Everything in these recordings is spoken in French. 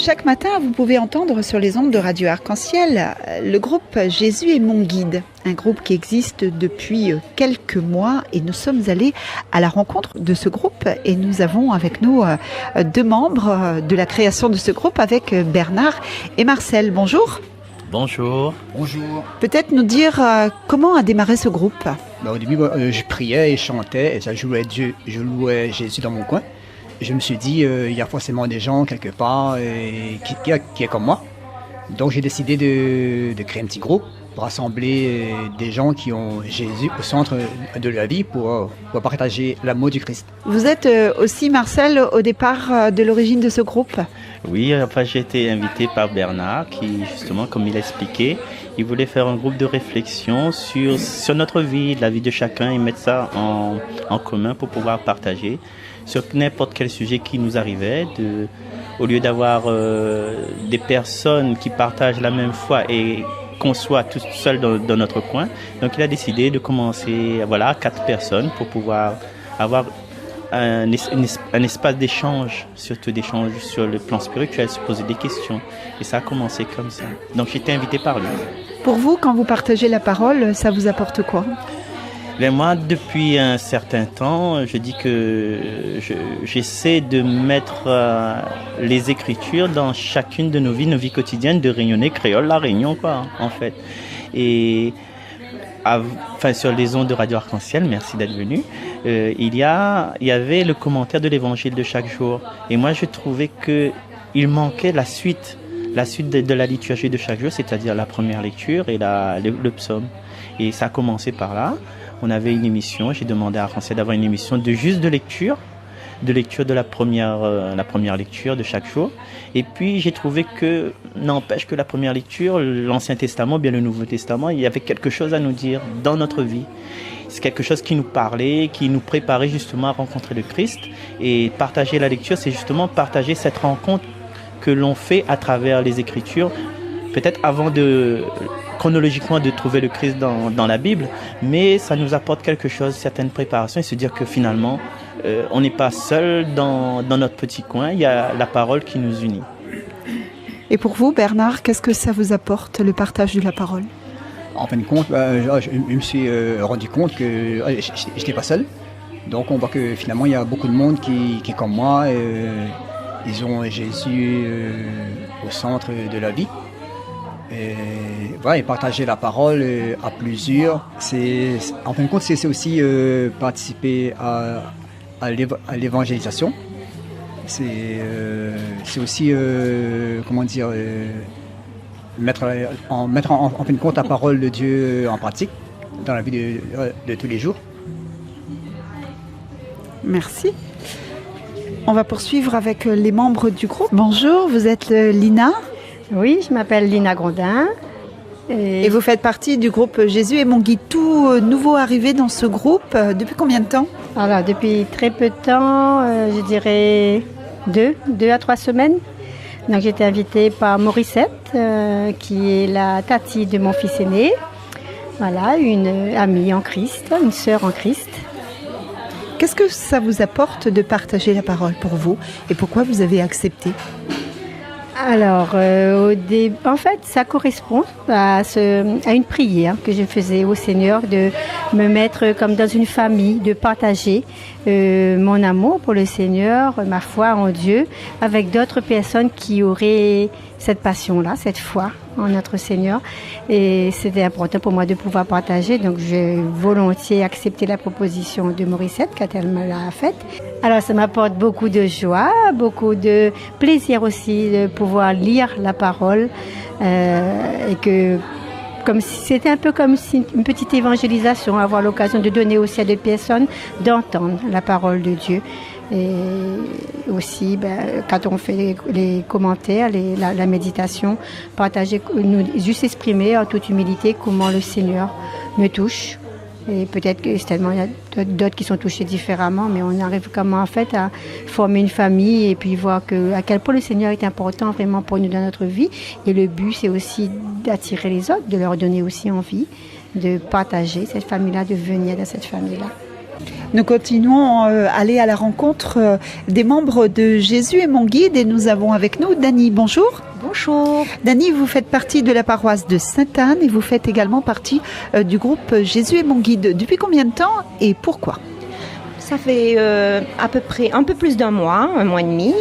Chaque matin, vous pouvez entendre sur les ondes de Radio Arc-en-Ciel le groupe Jésus est mon guide, un groupe qui existe depuis quelques mois et nous sommes allés à la rencontre de ce groupe et nous avons avec nous deux membres de la création de ce groupe avec Bernard et Marcel. Bonjour. Bonjour. Bonjour. Peut-être nous dire comment a démarré ce groupe? Au début, je priais et chantais et je louais Jésus dans mon coin. Je me suis dit, il y a forcément des gens quelque part qui est comme moi. Donc j'ai décidé de créer un petit groupe pour rassembler des gens qui ont Jésus au centre de la vie pour partager l'amour du Christ. Vous êtes aussi, Marcel, au départ de l'origine de ce groupe? Oui, j'ai été invité par Bernard qui, justement, comme il a expliqué, il voulait faire un groupe de réflexion sur notre vie, la vie de chacun et mettre ça en commun pour pouvoir partager sur n'importe quel sujet qui nous arrivait, au lieu d'avoir des personnes qui partagent la même foi et qu'on soit tous seuls dans notre coin. Donc il a décidé de commencer, 4 personnes pour pouvoir avoir un espace d'échange, surtout d'échange sur le plan spirituel, se poser des questions. Et ça a commencé comme ça. Donc j'ai été invité par lui. Pour vous, quand vous partagez la parole, ça vous apporte quoi? Mais moi, depuis un certain temps, je dis que j'essaie de mettre les Écritures dans chacune de nos vies quotidiennes, de rayonner créole, la Réunion, quoi, en fait. Et sur les ondes de Radio Arc-en-Ciel, merci d'être venu, il y avait le commentaire de l'Évangile de chaque jour. Et moi, je trouvais qu'il manquait la suite de la liturgie de chaque jour, c'est-à-dire la première lecture et le psaume. Et ça a commencé par là. On avait une émission, j'ai demandé à Arc-en-Ciel d'avoir une émission de lecture de la première lecture de chaque jour. Et puis j'ai trouvé que, n'empêche que la première lecture, l'Ancien Testament, bien le Nouveau Testament, il y avait quelque chose à nous dire dans notre vie. C'est quelque chose qui nous parlait, qui nous préparait justement à rencontrer le Christ. Et partager la lecture, c'est justement partager cette rencontre que l'on fait à travers les Écritures, peut-être avant chronologiquement de trouver le Christ dans la Bible, mais ça nous apporte quelque chose, certaines préparations, et se dire que finalement, on n'est pas seul dans notre petit coin, il y a la parole qui nous unit. Et pour vous, Bernard, qu'est-ce que ça vous apporte, le partage de la parole? En fin de compte, je me suis rendu compte que je n'étais pas seul. Donc on voit que finalement, il y a beaucoup de monde qui est comme moi. Ils ont Jésus au centre de la vie. Et partager la parole à plusieurs, en fin de compte, c'est aussi participer à l'évangélisation. C'est aussi, mettre en fin de compte la parole de Dieu en pratique dans la vie de tous les jours. Merci. On va poursuivre avec les membres du groupe. Bonjour, vous êtes Lina? Oui, je m'appelle Lina Grondin. Et vous faites partie du groupe Jésus est mon guide, tout nouveau arrivé dans ce groupe. Depuis combien de temps? Alors, depuis très peu de temps, je dirais 2 à 3 semaines. Donc, j'ai été invitée par Morissette, qui est la tati de mon fils aîné. Voilà, une amie en Christ, une sœur en Christ. Qu'est-ce que ça vous apporte de partager la parole pour vous et pourquoi vous avez accepté? Alors, en fait, ça correspond à une prière que je faisais au Seigneur, de me mettre comme dans une famille, de partager mon amour pour le Seigneur, ma foi en Dieu, avec d'autres personnes qui auraient cette passion-là, cette foi en notre Seigneur. Et c'était important pour moi de pouvoir partager, donc j'ai volontiers accepté la proposition de Morissette quand elle me l'a faite. Alors ça m'apporte beaucoup de joie, beaucoup de plaisir aussi de pouvoir lire la parole et que c'était un peu comme une petite évangélisation, avoir l'occasion de donner aussi à des personnes d'entendre la parole de Dieu. Et aussi, quand on fait les commentaires, la méditation, partager, juste exprimer en toute humilité comment le Seigneur me touche. Et peut-être que certainement il y a d'autres qui sont touchés différemment, mais on arrive comment en fait à former une famille et puis voir à quel point le Seigneur est important vraiment pour nous dans notre vie. Et le but, c'est aussi d'attirer les autres, de leur donner aussi envie de partager cette famille-là, de venir dans cette famille-là. Nous continuons à aller à la rencontre des membres de Jésus est mon guide et nous avons avec nous Dany. Bonjour. Bonjour. Dany, vous faites partie de la paroisse de Sainte-Anne et vous faites également partie du groupe Jésus est mon guide. Depuis combien de temps et pourquoi ? Ça fait à peu près un peu plus d'un mois et demi.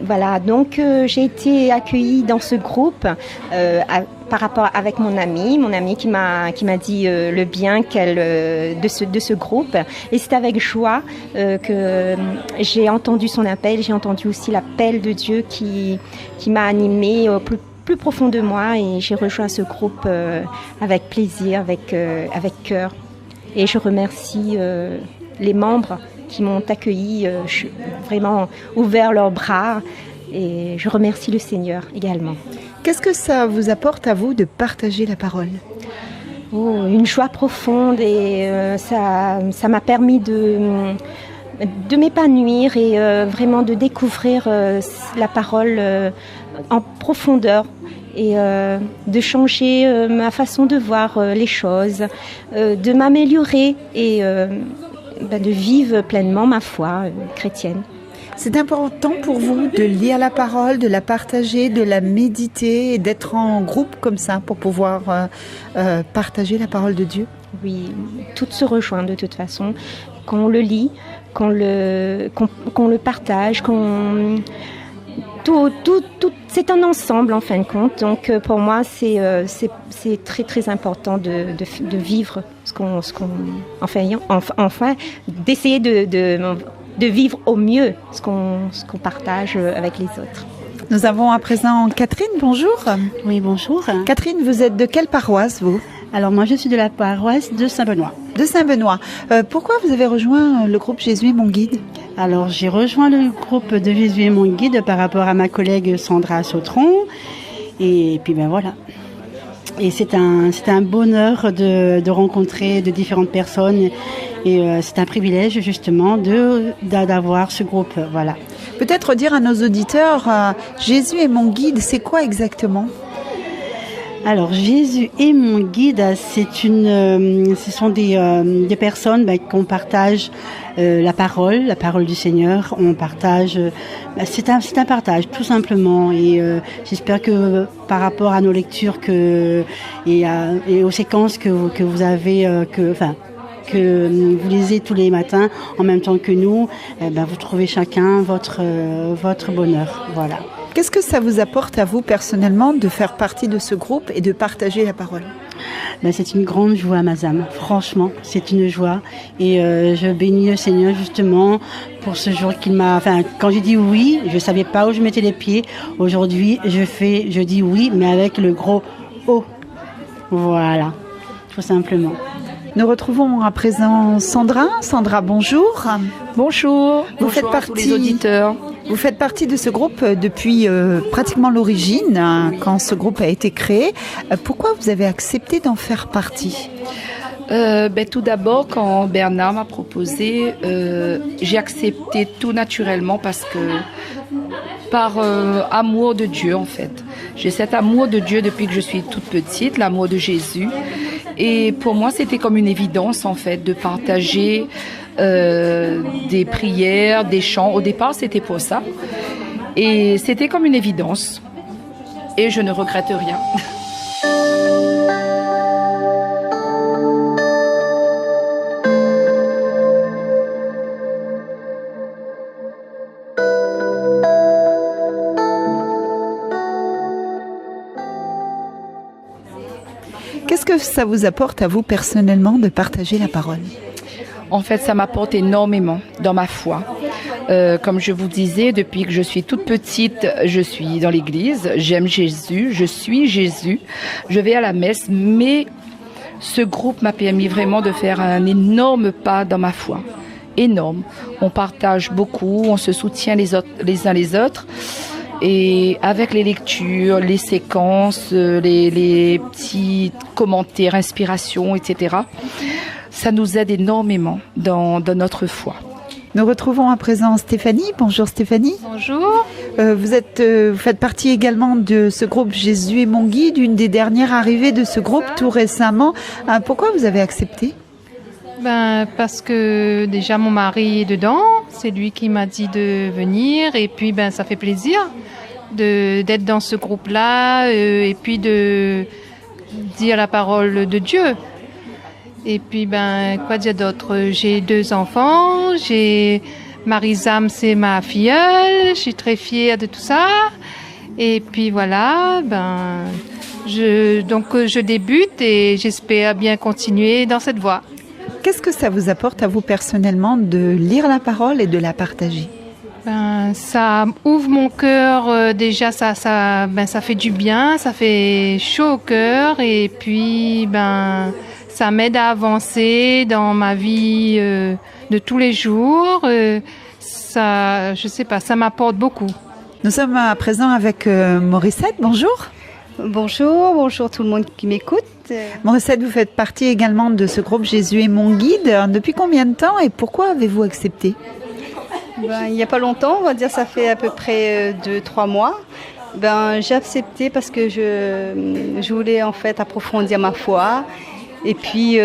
Voilà, donc j'ai été accueillie dans ce groupe par rapport avec mon amie qui m'a dit le bien de ce groupe. Et c'est avec joie que j'ai entendu son appel, j'ai entendu aussi l'appel de Dieu qui m'a animée au plus profond de moi et j'ai rejoint ce groupe avec plaisir, avec cœur. Et je remercie les membres qui m'ont accueilli, vraiment ouvert leurs bras et je remercie le Seigneur également. Qu'est-ce que ça vous apporte à vous de partager la parole ? Une joie profonde et ça m'a permis de m'épanouir et vraiment de découvrir la parole en profondeur et de changer ma façon de voir les choses, de m'améliorer et de vivre pleinement ma foi chrétienne. C'est important pour vous de lire la parole, de la partager, de la méditer et d'être en groupe comme ça pour pouvoir partager la parole de Dieu ? Oui, tout se rejoint de toute façon. Qu'on le lit, qu'on le partage, tout, c'est un ensemble en fin de compte. Donc pour moi, c'est très très important de vivre enfin d'essayer de vivre au mieux ce qu'on partage avec les autres. Nous avons à présent Catherine, bonjour. Oui, bonjour. Catherine, vous êtes de quelle paroisse, vous ? Alors moi, je suis de la paroisse de Saint-Benoît. De Saint-Benoît. Pourquoi vous avez rejoint le groupe Jésus est mon guide ? Alors j'ai rejoint le groupe de Jésus est mon guide par rapport à ma collègue Sandra Sautron. Et puis ben voilà. Et c'est un bonheur de rencontrer de différentes personnes. Et c'est un privilège justement d'avoir ce groupe. Voilà. Peut-être dire à nos auditeurs, Jésus est mon guide, c'est quoi exactement ? Alors Jésus est mon guide, ce sont des personnes qu'on partage la parole du Seigneur. On partage, c'est un partage tout simplement. Et j'espère que par rapport à nos lectures et aux séquences que vous avez, que vous lisez tous les matins en même temps que nous, vous trouvez chacun votre bonheur. Voilà. Qu'est-ce que ça vous apporte à vous personnellement de faire partie de ce groupe et de partager la parole ? C'est une grande joie, Mazam. Franchement, c'est une joie. Et je bénis le Seigneur justement pour ce jour qu'il m'a... Enfin, quand j'ai dit oui, je ne savais pas où je mettais les pieds. Aujourd'hui, je dis oui, mais avec le gros O. Voilà, tout simplement. Nous retrouvons à présent Sandra. Sandra, bonjour. Bonjour. Bonjour à tous les auditeurs. Vous faites partie de ce groupe depuis pratiquement l'origine, quand ce groupe a été créé. Pourquoi vous avez accepté d'en faire partie ? Tout d'abord, quand Bernard m'a proposé, j'ai accepté tout naturellement parce que par amour de Dieu en fait. J'ai cet amour de Dieu depuis que je suis toute petite, l'amour de Jésus. Et pour moi, c'était comme une évidence en fait de partager des prières, des chants. Au départ, c'était pour ça. Et c'était comme une évidence. Et je ne regrette rien. Qu'est-ce que ça vous apporte à vous personnellement de partager la parole ? En fait, ça m'apporte énormément dans ma foi. Comme je vous disais, depuis que je suis toute petite, je suis dans l'église, j'aime Jésus, je suis Jésus, je vais à la messe, mais ce groupe m'a permis vraiment de faire un énorme pas dans ma foi. Énorme. On partage beaucoup, on se soutient les uns les autres. Et avec les lectures, les séquences, les petits commentaires, inspirations, etc., ça nous aide énormément dans notre foi. Nous retrouvons à présent Stéphanie. Bonjour Stéphanie. Bonjour. Vous faites partie également de ce groupe Jésus est mon guide, une des dernières arrivées de ce groupe tout récemment. Pourquoi vous avez accepté ? Parce que déjà mon mari est dedans, c'est lui qui m'a dit de venir et puis ça fait plaisir d'être dans ce groupe-là et puis de dire la parole de Dieu. Et puis quoi dire d'autre? J'ai 2 enfants, j'ai Marie-Zam, c'est ma filleule, je suis très fière de tout ça. Et puis voilà, je débute et j'espère bien continuer dans cette voie. Qu'est-ce que ça vous apporte à vous personnellement de lire la parole et de la partager? Ça ouvre mon cœur, déjà ça fait du bien, ça fait chaud au cœur et puis ça m'aide à avancer dans ma vie de tous les jours. Ça m'apporte beaucoup. Nous sommes à présent avec Morissette, bonjour. Bonjour tout le monde qui m'écoute. Morissette, vous faites partie également de ce groupe Jésus est mon guide. Depuis combien de temps et pourquoi avez-vous accepté? Il n'y a pas longtemps, on va dire ça fait à peu près 2-3 mois. J'ai accepté parce que je voulais en fait approfondir ma foi et puis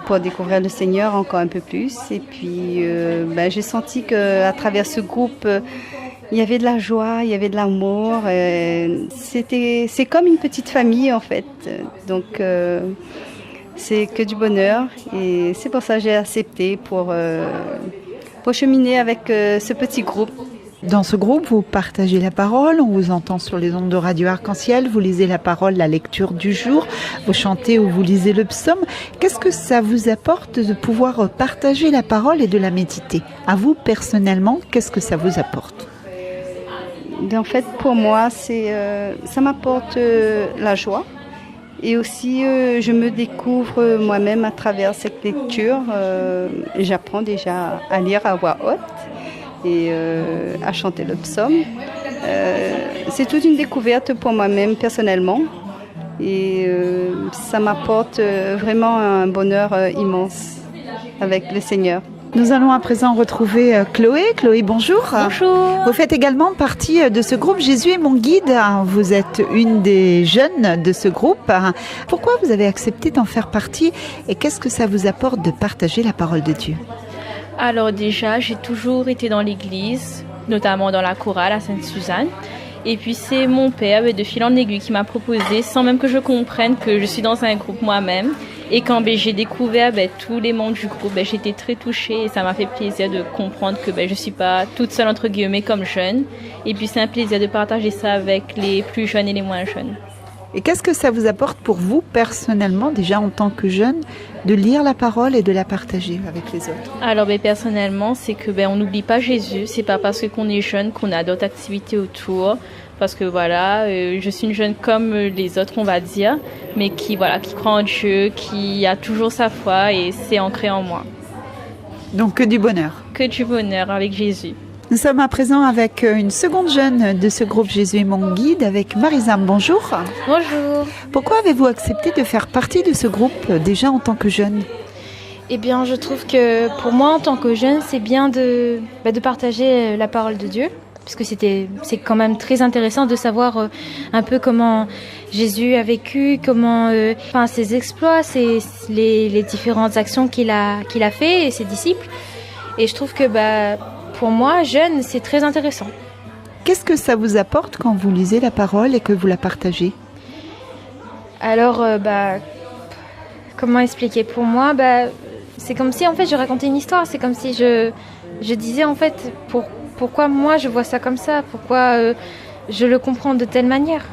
pour découvrir le Seigneur encore un peu plus. Et puis j'ai senti qu'à travers ce groupe, il y avait de la joie, il y avait de l'amour. C'est comme une petite famille en fait. Donc c'est que du bonheur et c'est pour ça que j'ai accepté pour cheminer avec ce petit groupe. Dans ce groupe, vous partagez la parole, on vous entend sur les ondes de Radio Arc-en-Ciel, vous lisez la parole, la lecture du jour, vous chantez ou vous lisez le psaume. Qu'est-ce que ça vous apporte de pouvoir partager la parole et de la méditer? À vous personnellement, qu'est-ce que ça vous apporte? En fait, pour moi, ça m'apporte la joie. Et aussi, je me découvre moi-même à travers cette lecture. J'apprends déjà à lire à voix haute et à chanter le psaume. C'est toute une découverte pour moi-même personnellement. Et ça m'apporte vraiment un bonheur immense avec le Seigneur. Nous allons à présent retrouver Chloé. Chloé, bonjour. Bonjour. Vous faites également partie de ce groupe Jésus est mon guide. Vous êtes une des jeunes de ce groupe. Pourquoi vous avez accepté d'en faire partie et qu'est-ce que ça vous apporte de partager la parole de Dieu? Alors déjà, j'ai toujours été dans l'église, notamment dans la chorale à Sainte-Suzanne. Et puis c'est mon père, de fil en aiguille, qui m'a proposé, sans même que je comprenne que je suis dans un groupe moi-même. Et quand j'ai découvert tous les membres du groupe, j'ai été très touchée et ça m'a fait plaisir de comprendre que je ne suis pas toute seule entre guillemets comme jeune. Et puis c'est un plaisir de partager ça avec les plus jeunes et les moins jeunes. Et qu'est-ce que ça vous apporte pour vous personnellement, déjà en tant que jeune, de lire la parole et de la partager avec les autres? Alors personnellement, c'est que on n'oublie pas Jésus. C'est pas parce qu'on est jeune qu'on a d'autres activités autour. Parce que je suis une jeune comme les autres, on va dire, mais qui croit en Dieu, qui a toujours sa foi et c'est ancré en moi. Donc que du bonheur. Que du bonheur avec Jésus. Nous sommes à présent avec une seconde jeune de ce groupe Jésus est mon guide, avec Marie-Zam. Bonjour. Bonjour. Pourquoi avez-vous accepté de faire partie de ce groupe déjà en tant que jeune? Eh bien, je trouve que pour moi, en tant que jeune, c'est bien de partager la parole de Dieu. Parce que c'est quand même très intéressant de savoir un peu comment Jésus a vécu, ses exploits, les différentes actions qu'il a fait et ses disciples. Et je trouve que pour moi, jeune, c'est très intéressant. Qu'est-ce que ça vous apporte quand vous lisez la parole et que vous la partagez? Alors, comment expliquer? Pour moi, c'est comme si en fait je racontais une histoire. C'est comme si je disais en fait pourquoi moi je vois ça comme ça, pourquoi je le comprends de telle manière.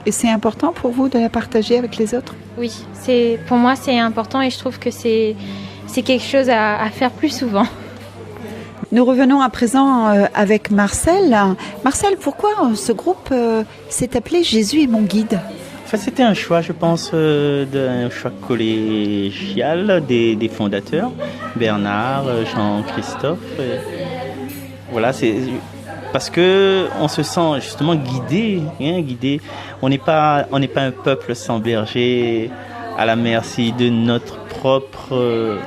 Et c'est important pour vous de la partager avec les autres? Oui, pour moi c'est important et je trouve que c'est quelque chose à faire plus souvent. Nous revenons à présent avec Marcel. Marcel, pourquoi ce groupe s'est appelé Jésus est mon guide? Enfin, c'était un choix, je pense, un choix collégial des fondateurs, Bernard, Jean-Christophe. Voilà, c'est parce que on se sent justement guidé. On n'est pas un peuple sans berger, à la merci de notre propre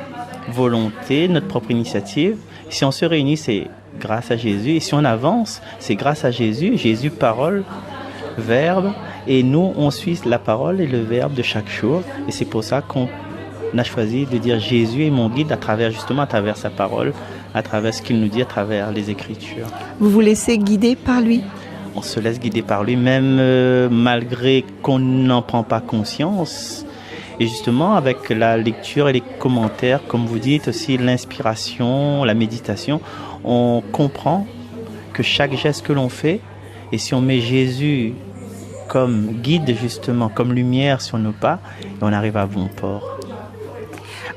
volonté, notre propre initiative. Si on se réunit, c'est grâce à Jésus. Et si on avance, c'est grâce à Jésus. Jésus, parole, verbe. Et nous, on suit la parole et le verbe de chaque jour. Et c'est pour ça qu'on on a choisi de dire Jésus est mon guide à travers sa parole, à travers ce qu'il nous dit, à travers les Écritures. Vous vous laissez guider par lui? On se laisse guider par lui, même malgré qu'on n'en prend pas conscience. Et justement, avec la lecture et les commentaires, comme vous dites, aussi l'inspiration, la méditation, on comprend que chaque geste que l'on fait, et si on met Jésus comme guide justement, comme lumière sur nos pas, on arrive à bon port.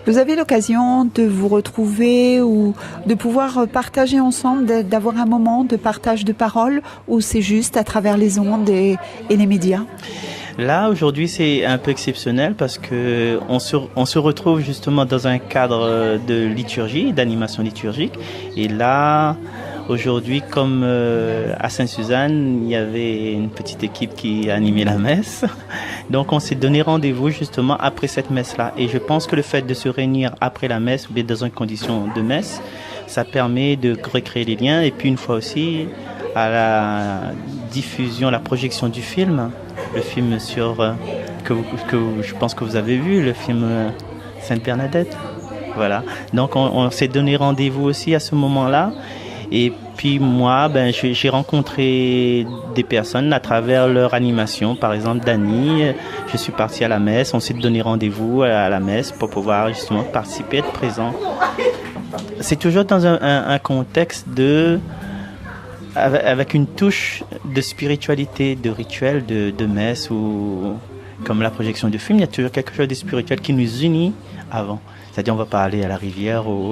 Vous avez l'occasion de vous retrouver ou de pouvoir partager ensemble, d'avoir un moment de partage de parole, ou c'est juste à travers les ondes et les médias? Là, aujourd'hui, c'est un peu exceptionnel parce que on se retrouve justement dans un cadre de liturgie, d'animation liturgique. Et là, aujourd'hui, comme à Sainte-Suzanne, il y avait une petite équipe qui animait la messe. Donc, on s'est donné rendez-vous justement après cette messe-là. Et je pense que le fait de se réunir après la messe, ou bien dans une condition de messe, ça permet de recréer les liens. Et puis, une fois aussi, à la diffusion, la projection du film, le film que je pense que vous avez vu, le film Sainte Bernadette. Voilà. Donc, on s'est donné rendez-vous aussi à ce moment-là. Et puis moi, j'ai rencontré des personnes à travers leur animation. Par exemple, Dani, je suis parti à la messe. On s'est donné rendez-vous à la messe pour pouvoir justement participer, être présent. C'est toujours dans un contexte avec une touche de spiritualité, de rituel, de messe, ou comme la projection de film, il y a toujours quelque chose de spirituel qui nous unit avant. C'est-à-dire, on ne va pas aller à la rivière ou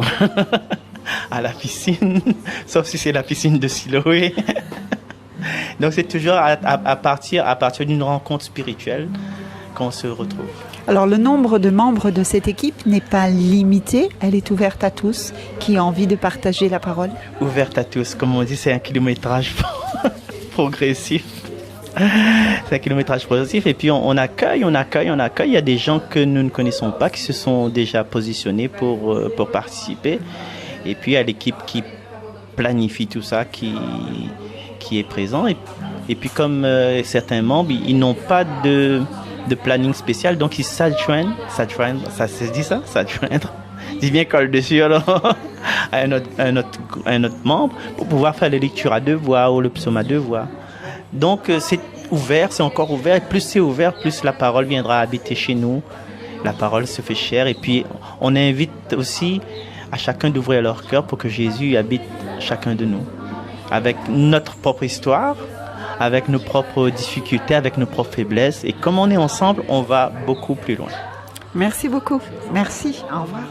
à la piscine, sauf si c'est la piscine de Siloé. Donc, c'est toujours à partir d'une rencontre spirituelle qu'on se retrouve. Alors, le nombre de membres de cette équipe n'est pas limité, elle est ouverte à tous qui ont envie de partager la parole. Ouverte à tous, comme on dit, c'est un kilométrage progressif. C'est un kilométrage progressif et puis on accueille. Il y a des gens que nous ne connaissons pas qui se sont déjà positionnés pour participer. Et puis il y a l'équipe qui planifie tout ça, qui est présent. Et puis comme certains membres, ils n'ont pas de planning spécial, donc ils s'adjoignent, ça se dit ça, s'adjoindre, dis bien colle dessus alors, à un autre membre pour pouvoir faire les lectures à 2 voix ou le psaume à 2 voix. Donc c'est ouvert, c'est encore ouvert, et plus c'est ouvert, plus la parole viendra habiter chez nous. La parole se fait chère, et puis on invite aussi à chacun d'ouvrir leur cœur pour que Jésus habite chacun de nous, avec notre propre histoire, avec nos propres difficultés, avec nos propres faiblesses. Et comme on est ensemble, on va beaucoup plus loin. Merci beaucoup. Merci. Au revoir.